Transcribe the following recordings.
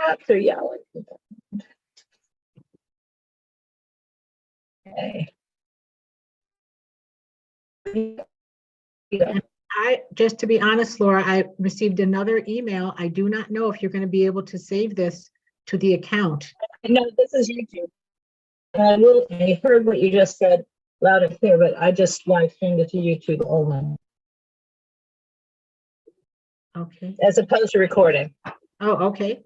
cats are yelling. Okay. And just to be honest, Laura, I received another email. I do not know if you're going to be able to save this to the account. No, this is YouTube. I heard what you just said loud and clear, but I just live streamed it to YouTube only, Okay. as opposed to recording. Oh, okay.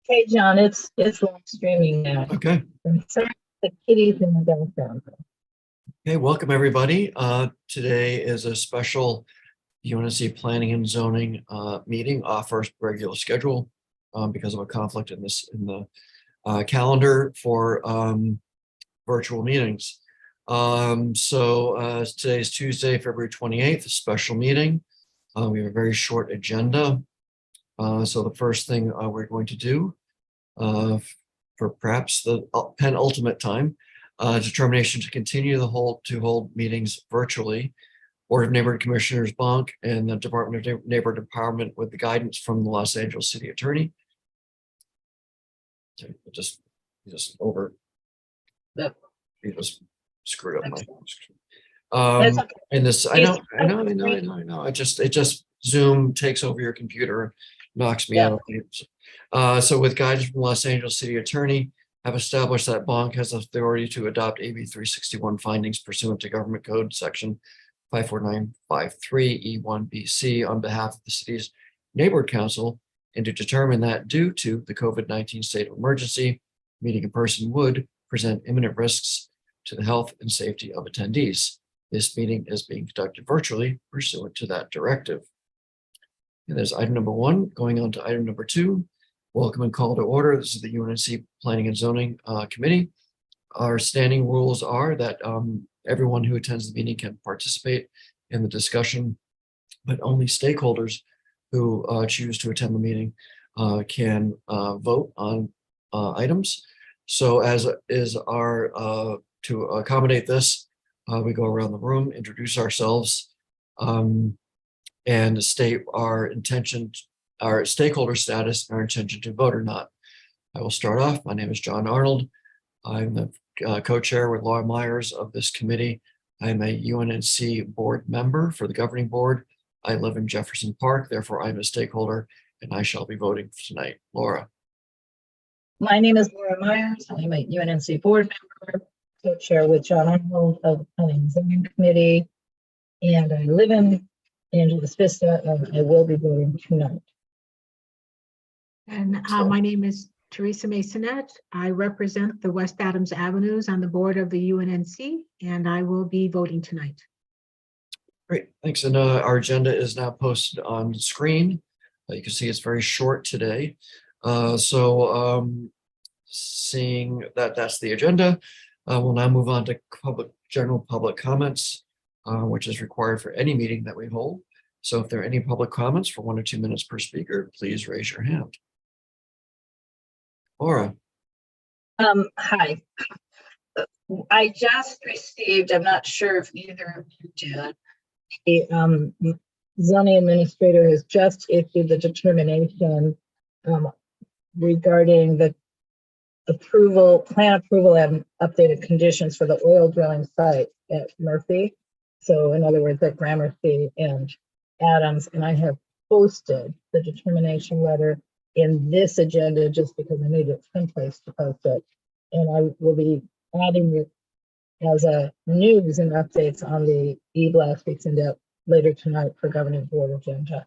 Hey, John, it's live streaming now. Okay. I'm sorry, the kitties in the background. Okay, welcome everybody. Today is a special UNNC Planning and Zoning meeting off our regular schedule because of a conflict in the calendar for virtual meetings. So today is Tuesday, February 28th, a special meeting. We have a very short agenda. So the first thing we're going to do for perhaps the penultimate time, determination to continue to hold meetings virtually. Board of Neighborhood Commissioners Bonk and the Department of Neighborhood Empowerment with the guidance from the Los Angeles City Attorney. Just over that. You just screwed up my. And this, I know. It just Zoom takes over your computer, knocks me out. So with guidance from Los Angeles City Attorney, have established that Bonk has authority to adopt AB 361 findings pursuant to Government Code Section 54953 E1BC on behalf of the city's neighborhood council, and to determine that due to the COVID-19 state of emergency, meeting in person would present imminent risks to the health and safety of attendees. This meeting is being conducted virtually pursuant to that directive. And there's item number 1. Going on to item number 2. Welcome and call to order. This is the UNNC Planning and Zoning Committee. Our standing rules are that everyone who attends the meeting can participate in the discussion, but only stakeholders who choose to attend the meeting can vote on items. So as is our, to accommodate this, we go around the room, introduce ourselves, and state our intention, our stakeholder status, and our intention to vote or not. I will start off. My name is John Arnold. I'm the co-chair with Laura Myers of this committee. I'm a UNNC board member for the governing board. I live in Jefferson Park, therefore I'm a stakeholder, and I shall be voting tonight. Laura. My name is Laura Myers. I'm a UNNC board member, co-chair with John Arnold of the Planning and Zoning Committee, and I live in Angeles Vista, and I will be voting tonight. And my name is Teresa Masonette. I represent the West Adams Avenues on the board of the UNNC, and I will be voting tonight. Great, thanks. And our agenda is now posted on screen. You can see it's very short today. Seeing that that's the agenda, we'll now move on to general public comments, which is required for any meeting that we hold. So if there are any public comments for 1 or 2 minutes per speaker, please raise your hand. Laura. Hi. I just received, I'm not sure if either of you did, the zoning administrator has just issued the determination regarding the plan approval and updated conditions for the oil drilling site at Murphy. So in other words, at Gramercy and Adams, and I have posted the determination letter in this agenda just because I needed some place to post it. And I will be adding it as a news and updates on the e-blast we send out later tonight for governing board agenda.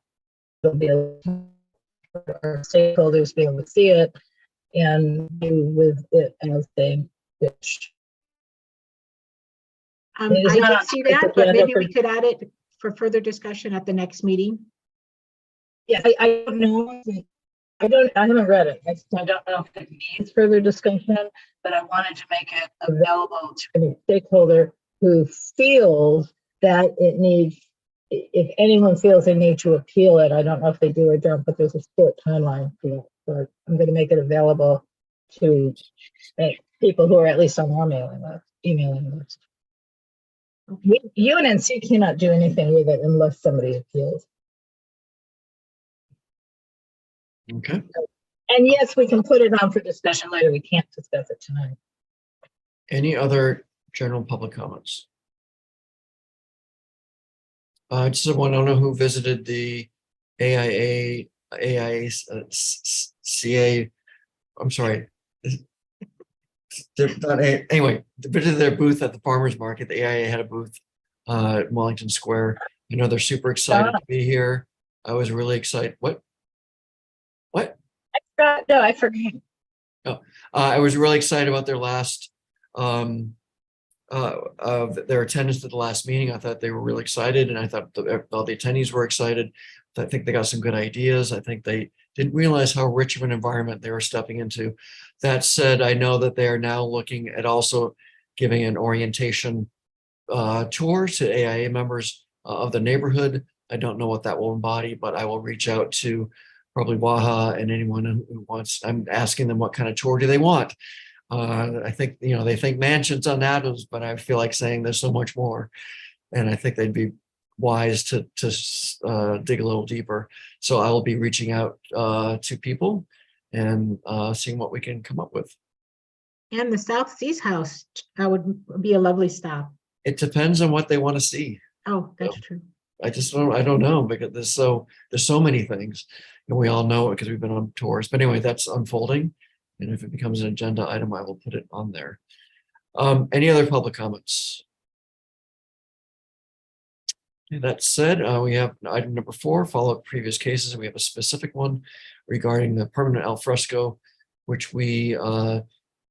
There'll be for our stakeholders be able to see it and do with it as they wish. I did see that, but maybe we could add it for further discussion at the next meeting. Yeah, I don't know. I haven't read it. I don't know if it needs further discussion, but I wanted to make it available to any stakeholder who feels that it needs, if anyone feels they need to appeal it, I don't know if they do or don't, but there's a short timeline for it. So I'm going to make it available to people who are at least on our emailing list. UNNC cannot do anything with it unless somebody appeals. Okay. And yes, we can put it on for discussion later. We can't discuss it tonight. Any other general public comments? Just want to know who visited the AIA, CA, I'm sorry. Anyway, visited their booth at the farmer's market. The AIA had a booth at Wellington Square. You know, they're super excited to be here. I was really excited. What? No, I forgot. I was really excited about their last their attendance at the last meeting. I thought they were really excited, and I thought all the attendees were excited. I think they got some good ideas. I think they didn't realize how rich of an environment they were stepping into. That said, I know that they are now looking at also giving an orientation tour to AIA members of the neighborhood. I don't know what that will embody, but I will reach out to probably Waha and anyone who wants. I'm asking them what kind of tour do they want. I think, you know, they think mansions on Adams, but I feel like saying there's so much more. And I think they'd be wise to dig a little deeper. So I will be reaching out to people and seeing what we can come up with. And the South Seas House would be a lovely stop. It depends on what they want to see. Oh, that's true. I don't know, because there's so many things, and we all know it because we've been on tours. But anyway, that's unfolding. And if it becomes an agenda item, I will put it on there. Any other public comments? Okay, that said, we have item number 4, follow up previous cases. We have a specific one regarding the permanent al fresco, which we are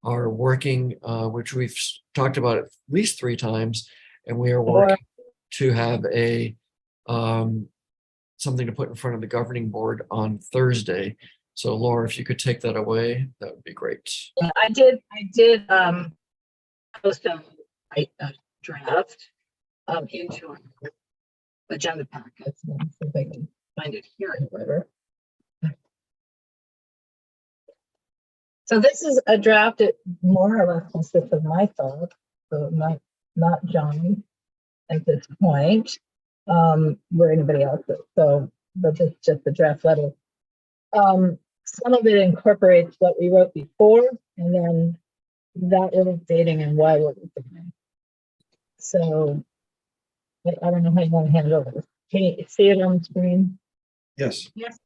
working, which we've talked about at least 3 times, and we are working to have a something to put in front of the governing board on Thursday. So Laura, if you could take that away, that would be great. Yeah, I did post a draft into our agenda packets. Let me see if I can find it here, however. So this is a draft. It more or less consists of my thoughts, so not John at this point, or anybody else's. So, but it's just the draft letter. Some of it incorporates what we wrote before, and then that we're updating and why we're updating. So I don't know how you want to hand it over. Can you see it on the screen? Yes. Yes.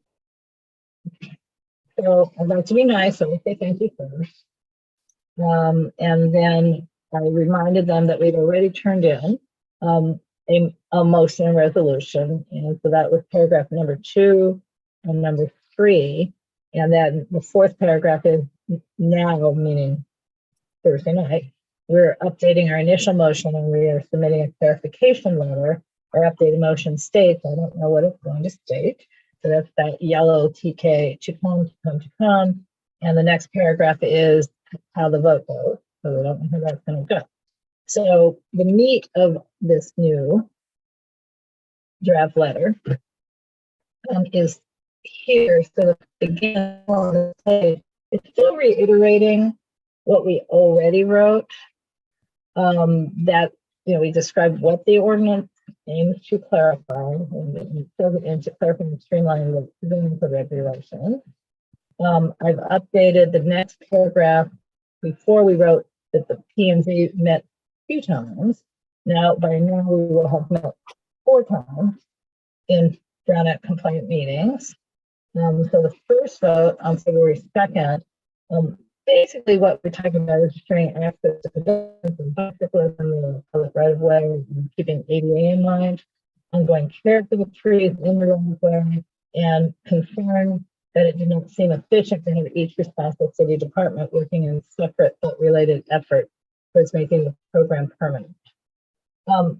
So I'd like to be nice, so we say thank you first. And then I reminded them that we'd already turned in a motion and resolution. And so that was paragraph number 2 and number 3. And then the 4th paragraph is now, meaning Thursday night, we're updating our initial motion and we are submitting a clarification letter. Our updated motion states, I don't know what it's going to state. So that's that yellow TK to come. And the next paragraph is how the vote goes. So we don't know how that's going to go. So the meat of this new draft letter is here. So again, it's still reiterating what we already wrote. That, you know, we described what the ordinance aims to clarify and to clarify and streamline the zoning regulation. I've updated the next paragraph. Before we wrote that the P&Z met 2 times. Now, by now, we will have met 4 times in Brown Act compliant meetings. So the first vote on February 2nd, basically what we're talking about is ensuring access to pedestrians and bicyclists in the public right of way, and keeping ADA in mind, ongoing care for the trees in the right of way, and concern that it did not seem efficient to have each responsible city department working in separate but related efforts towards making the program permanent. The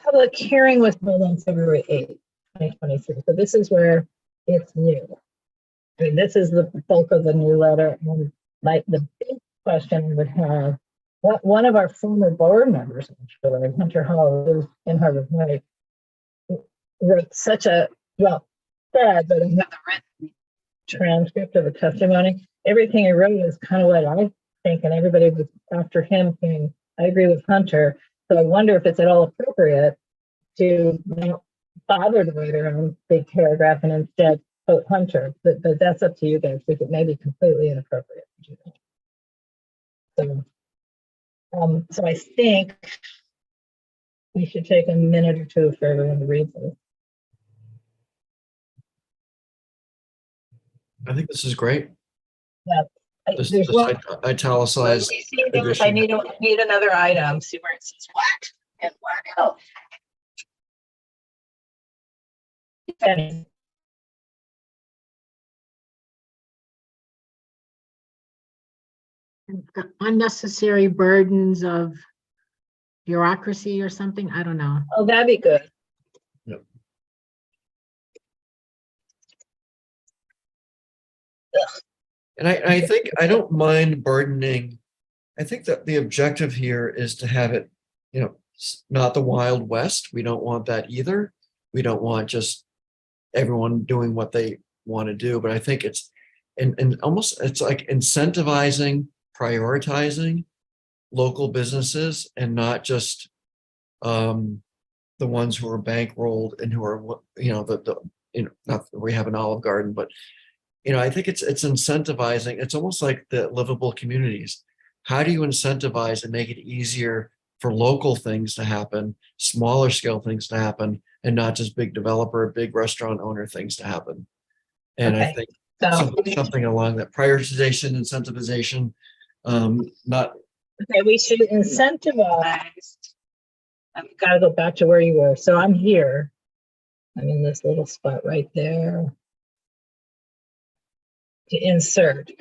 public hearing was held on February 8th, 2023. So this is where it's new. I mean, this is the bulk of the new letter. And the big question we would have, one of our former board members, actually, Hunter Hall, who's in Harvard Heights, wrote such a, well, sad, but I have the written transcript of the testimony. Everything he wrote is kind of what I think, and everybody was after him saying, I agree with Hunter. So I wonder if it's at all appropriate to not bother to write their own big paragraph and instead Hunter, but that's up to you guys, because it may be completely inappropriate to do that. So I think we should take a minute or two for everyone to read this. I think this is great. Yeah, This there's one. italicized You see this? edition. I need another item. See where it says what and what else. And Unnecessary burdens of bureaucracy or something. I don't know. oh, that'd be good. Yep. And I think I don't mind burdening. I think that the objective here is to have it, not the Wild West. We don't want that either. We don't want just everyone doing what they want to do. But I think it's and almost it's like incentivizing, prioritizing local businesses and not just the ones who are bankrolled and who are not that we have an Olive Garden, but I think it's incentivizing. It's almost like the livable communities. How do you incentivize and make it easier for local things to happen, smaller scale things to happen, and not just big developer, big restaurant owner things to happen? And I Okay. think So something along that prioritization, incentivization, not. okay, we should incentivize. I've got to go back to where you were. So I'm here. I'm in this little spot right there to insert.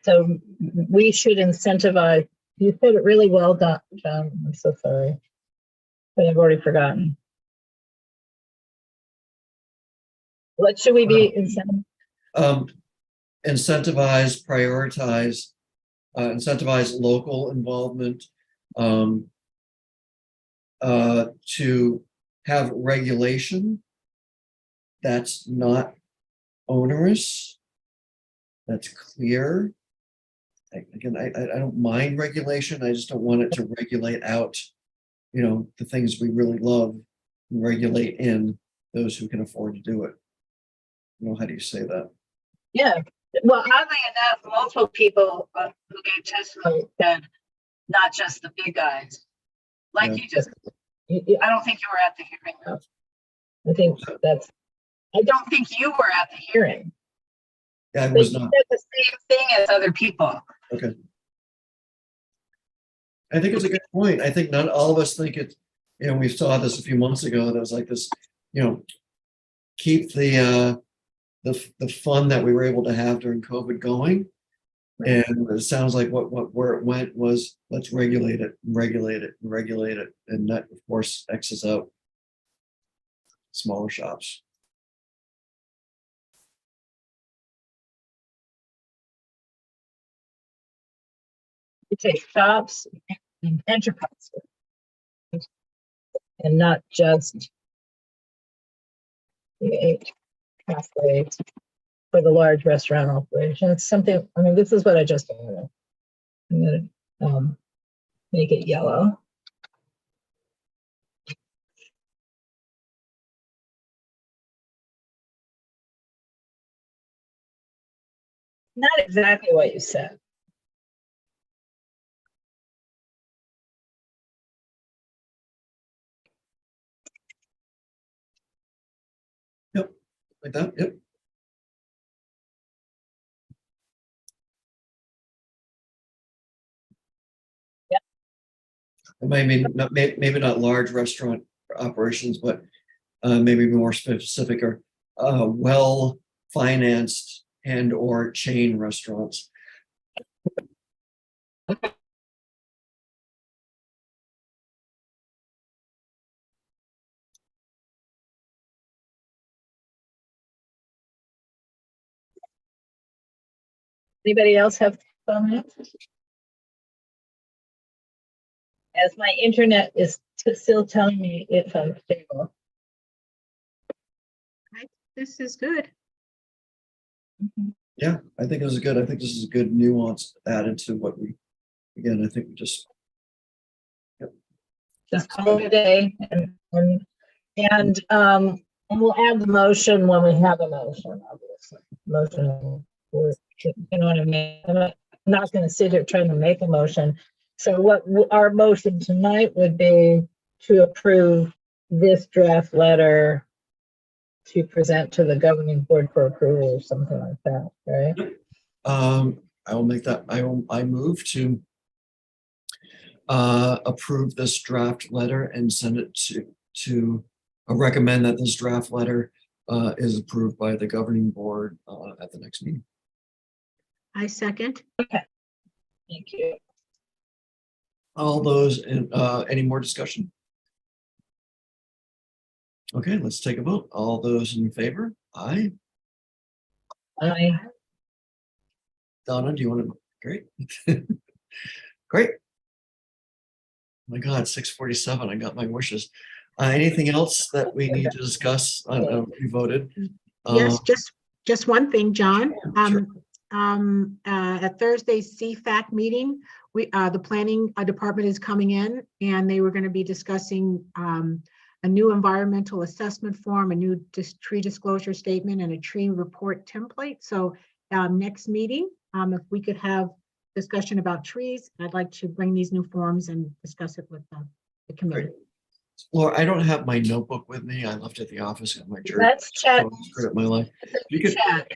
So we should incentivize. You said it really well, John. I'm so sorry, but I've already forgotten. What should we be incentivizing? Incentivize, prioritize, incentivize local involvement, to have regulation that's not onerous, that's clear. I don't mind regulation. I just don't want it to regulate out, the things we really love, and regulate in those who can afford to do it. How do you say that? Yeah. Well, oddly enough, multiple people who gave testimony said not just the big guys. Like you just, I don't think you were at the hearing. Though. I don't think you were at the hearing. Yeah, I But was you not. said the same thing as other people. Okay. I think it's a good point. I think not all of us think it, we saw this a few months ago. There was like this, keep the fun that we were able to have during COVID going. Right. And it sounds like where it went was let's regulate it, regulate it, regulate it. And that of course X's out smaller shops. You take shops and enterprises and not just the 8 pathways for the large restaurant operation. It's something, this is what I just added. I'm going to make it yellow. Not exactly what you said. Yep, like that. Yep. Yep. Maybe not large restaurant operations, but maybe more specific or well financed and or chain restaurants. Anybody else have comments? As my internet is still telling me it's unstable. This is good. Yeah, I think this is good. I think this is a good nuance added to what I think we just. Just call it a day and And we'll add the motion when we have a motion, obviously. Motion, or, you know what I mean? I'm not going to sit here trying to make a motion. So what our motion tonight would be to approve this draft letter to present to the governing board for approval or something like that, right? I will make that, I move to approve this draft letter and send it to recommend that this draft letter is approved by the governing board at the next meeting. I second. Thank you. All those in, any more discussion? Okay, let's take a vote. All those in favor? Aye. I Donna, do you want to? Great. Great. My God, 6:47. I got my wishes. Anything else that we need to discuss? We voted. Yes, just one thing, John. Sure. At Thursday's CFAC meeting, the planning department is coming in, and they were going to be discussing a new environmental assessment form, a new tree disclosure statement, and a tree report template. So next meeting, if we could have discussion about trees, I'd like to bring these new forms and discuss it with the committee. Great. Laura, I don't have my notebook with me. I left it at the office at my church. Let's check. Credit my life. You could. Check.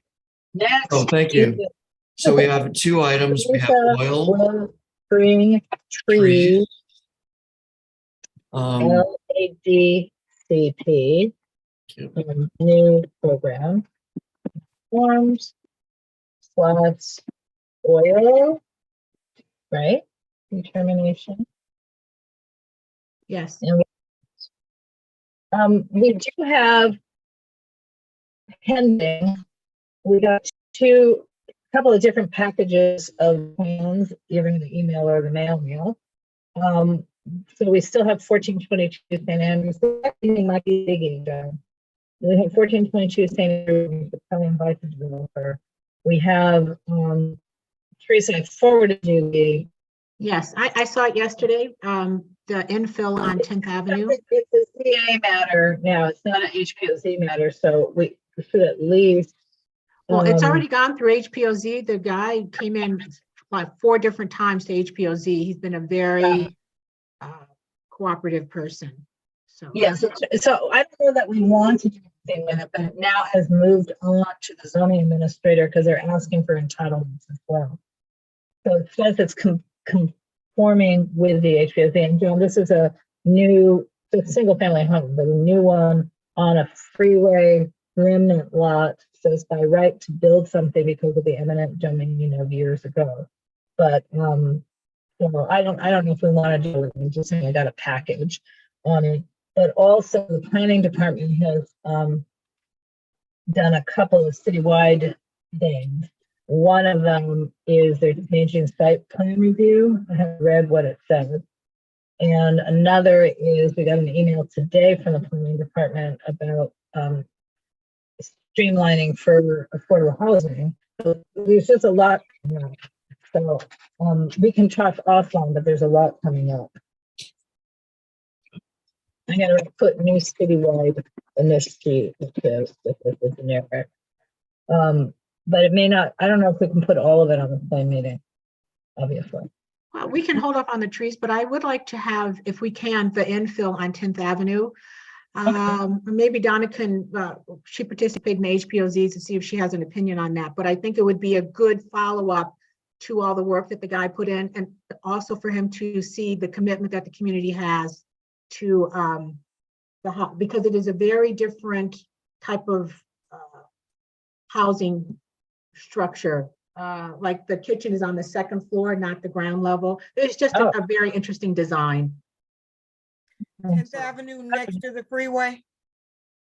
Next. Oh, thank you. So we have two items. We have oil, Spring trees, um, LADCP, new program, forms, plus oil, right? Determination. Yes. And we do have pending, we got a couple of different packages of plans, either in the email or the mail. So we still have 1422 St. Andrews. That meeting might be digging down. We have 1422 St. Andrews, probably invite the developer. We have Teresa, I forwarded you the. Yes, I saw it yesterday. The infill on 10th Avenue. It's a CA matter now. It's not an HPOZ matter, so we should at least. Well, it's already gone through HPOZ. The guy came in like 4 different times to HPOZ. He's been a very cooperative person. So yes, so I don't know that we want to do anything with it, but it now has moved on to the zoning administrator because they're asking for entitlements as well. So it says it's conforming with the HPOZ. And John, this is a new single family home, but a new one on a freeway remnant lot. So it's by right to build something because of the eminent domain of years ago. But you know, I don't know if we want to do it. I'm just saying I got a package on it. But also the planning department has done a couple of citywide things. One of them is they're changing site plan review. I haven't read what it says. And another is we got an email today from the planning department about streamlining for affordable housing. So there's just a lot coming up. So we can talk offline, but there's a lot coming up. I got to put new citywide in this sheet because this is the generic. But it may not, I don't know if we can put all of it on the same meeting, obviously. well, we can hold off on the trees, but I would like to have, if we can, the infill on 10th Avenue. Maybe Donna can, she participated in the HPOZs to see if she has an opinion on that, but I think it would be a good follow-up to all the work that the guy put in, and also for him to see the commitment that the community has to because it is a very different type of housing structure. Like the kitchen is on the second floor, not the ground level. It's just a very interesting design. 10th Avenue next to the freeway?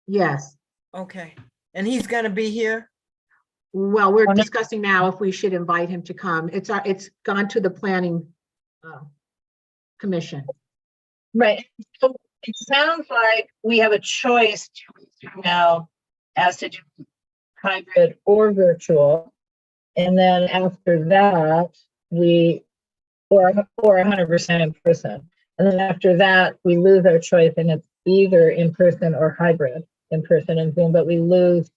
Yes. Okay. And he's gonna be here? Well, we're discussing now if we should invite him to come. It's gone to the planning commission. Right. So it sounds like we have a choice now as to do hybrid or virtual. And then after that, or 100% in person. And then after that, we lose our choice and it's either in person or hybrid, in person and Zoom, but we lose,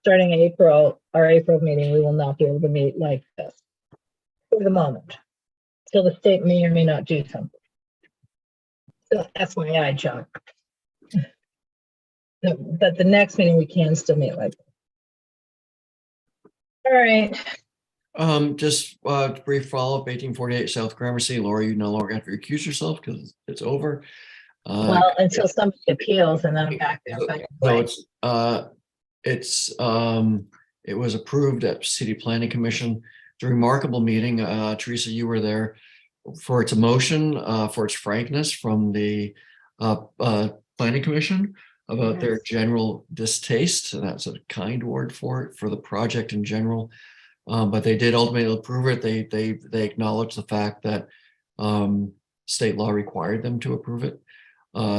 starting April, our April meeting, we will not be able to meet like this for the moment. So the state may or may not do something. So that's why I jump. But the next meeting, we can still meet like this. All right. Just brief follow-up, 1848 South Gramercy. Laura, you no longer have to recuse yourself because it's over. Well, until somebody appeals and then I'm back there. So it was approved at City Planning Commission. It's a remarkable meeting. Teresa, you were there for its emotion, for its frankness from the Planning Commission about their general distaste. And that's a kind word for it, for the project in general. But they did ultimately approve it. They acknowledged the fact that state law required them to approve it.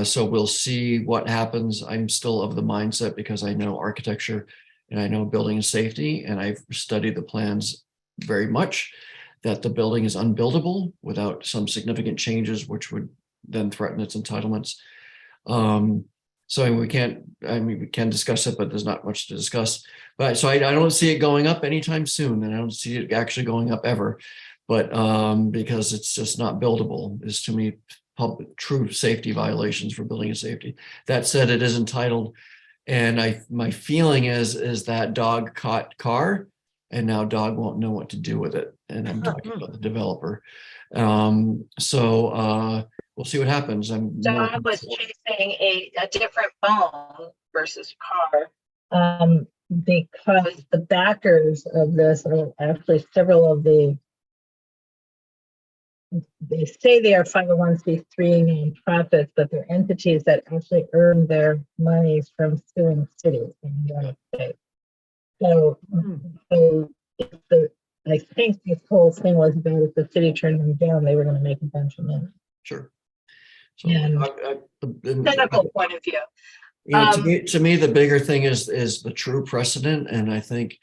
So we'll see what happens. I'm still of the mindset, because I know architecture and I know building and safety, and I've studied the plans very much, that the building is unbuildable without some significant changes, which would then threaten its entitlements. So we can discuss it, but there's not much to discuss. But so I don't see it going up anytime soon, and I don't see it actually going up ever. But because it's just not buildable, is to me true safety violations for building and safety. That said, it is entitled, and my feeling is that dog caught car, and now dog won't know what to do with it. And I'm talking about the developer. We'll see what happens. Dog was chasing a different phone versus car, because the backers of this are actually several of they say they are 501c3 nonprofits, but they're entities that actually earn their monies from suing cities in the United States. So I think this whole thing was about, if the city turned them down, they were going to make a bunch of money. Sure. So Technical point of view. To me, the bigger thing is the true precedent, and I think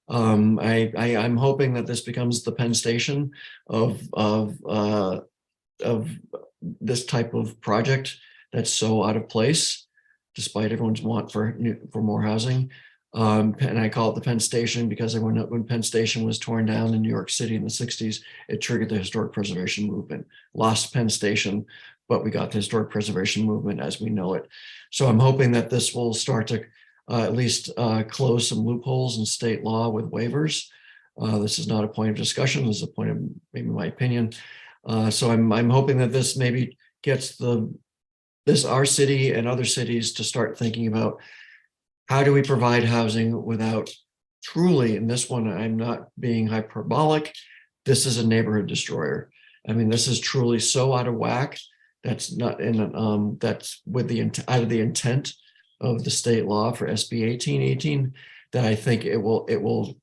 I'm hoping that this becomes the Penn Station of this type of project that's so out of place, despite everyone's want for more housing. And I call it the Penn Station because when Penn Station was torn down in New York City in the 60s, it triggered the historic preservation movement. Lost Penn Station, but we got the historic preservation movement as we know it. So I'm hoping that this will start to at least close some loopholes in state law with waivers. This is not a point of discussion. This is a point of maybe my opinion. So I'm hoping that this maybe gets our city and other cities to start thinking about, how do we provide housing without truly, in this one, I'm not being hyperbolic, this is a neighborhood destroyer. I mean, this is truly so out of whack. That's not in that's with the out of the intent of the state law for SB 1818, that I think it will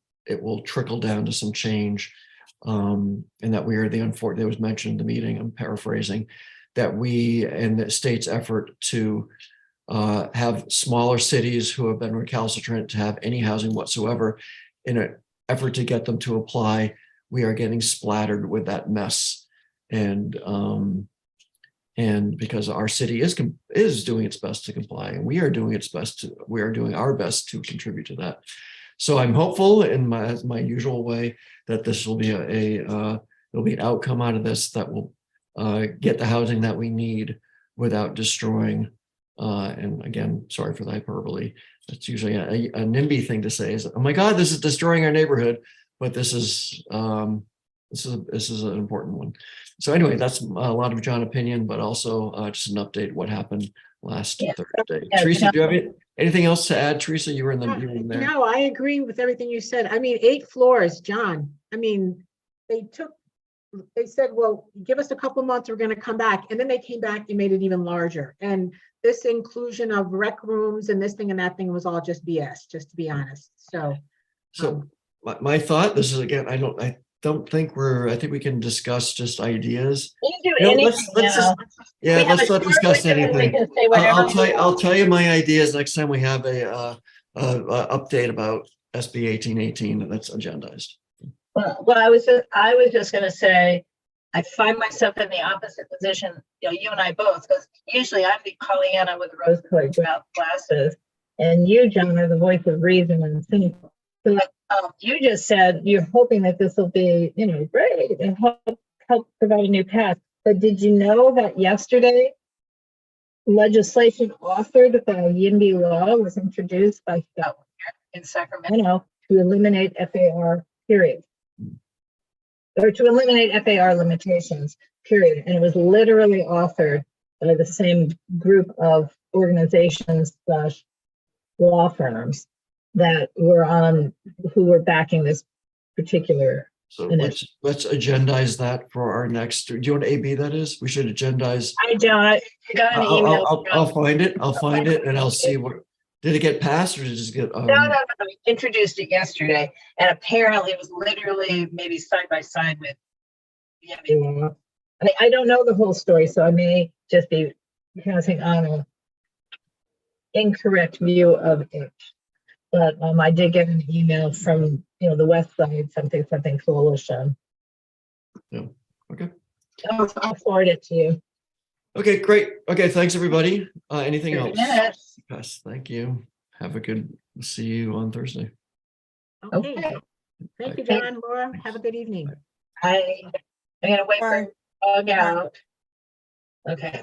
trickle down to some change, and that we are the unfortunate. It was mentioned in the meeting, I'm paraphrasing, that we and the state's effort to have smaller cities who have been recalcitrant to have any housing whatsoever, in an effort to get them to apply, we are getting splattered with that mess. And because our city is doing its best to comply, and we are doing our best to contribute to that. So I'm hopeful in my usual way that this will be there'll be an outcome out of this that will get the housing that we need without destroying. And again, sorry for the hyperbole. That's usually a NIMBY thing to say, is, oh my God, this is destroying our neighborhood. But this is an important one. So anyway, that's a lot of John opinion, but also just an update what happened last Thursday. Yeah, Teresa, do you have anything else to add? Teresa, you were in there. No, I agree with everything you said. I mean, 8 floors, John. I mean, they said, well, give us a couple months, we're going to come back. And then they came back and made it even larger. And this inclusion of rec rooms and this thing and that thing was all just BS, just to be honest. So my thought, this is, again, I don't think I think we can discuss just ideas. Let's not discuss anything. I'll tell you my ideas next time we have a update about SB 1818 that's agendized. Well, I was just going to say, I find myself in the opposite position, you know, you and I both, because usually I'm the Pollyanna with rose-colored glasses, and you, John, are the voice of reason and cynical. So you just said you're hoping that this will be, you know, great and help provide a new path. But did you know that yesterday legislation authored by YIMBY law was introduced by Scott in Sacramento to eliminate FAR, period. Or to eliminate FAR limitations, period. And it was literally authored by the same group of organizations slash law firms that who were backing this particular. So let's agendize that for our next, do you know what AB that is? We should agendize. I got an email. I'll find it. I'll find it and I'll see what, did it get passed or did it just get? No. I introduced it yesterday, and apparently it was literally maybe side by side with YIMBY law. I mean, I don't know the whole story, so I may just be passing on an incorrect view of it. But I did get an email from, you know, the West Side something coalition. Yeah. Okay. I'll forward it to you. Okay, great. Okay, thanks everybody. Anything else? Yes. Yes, thank you. Have a good, see you on Thursday. Okay. Okay. Thank you, John, Laura. Have a good evening. I'm gonna wait Bye. for log out. Okay.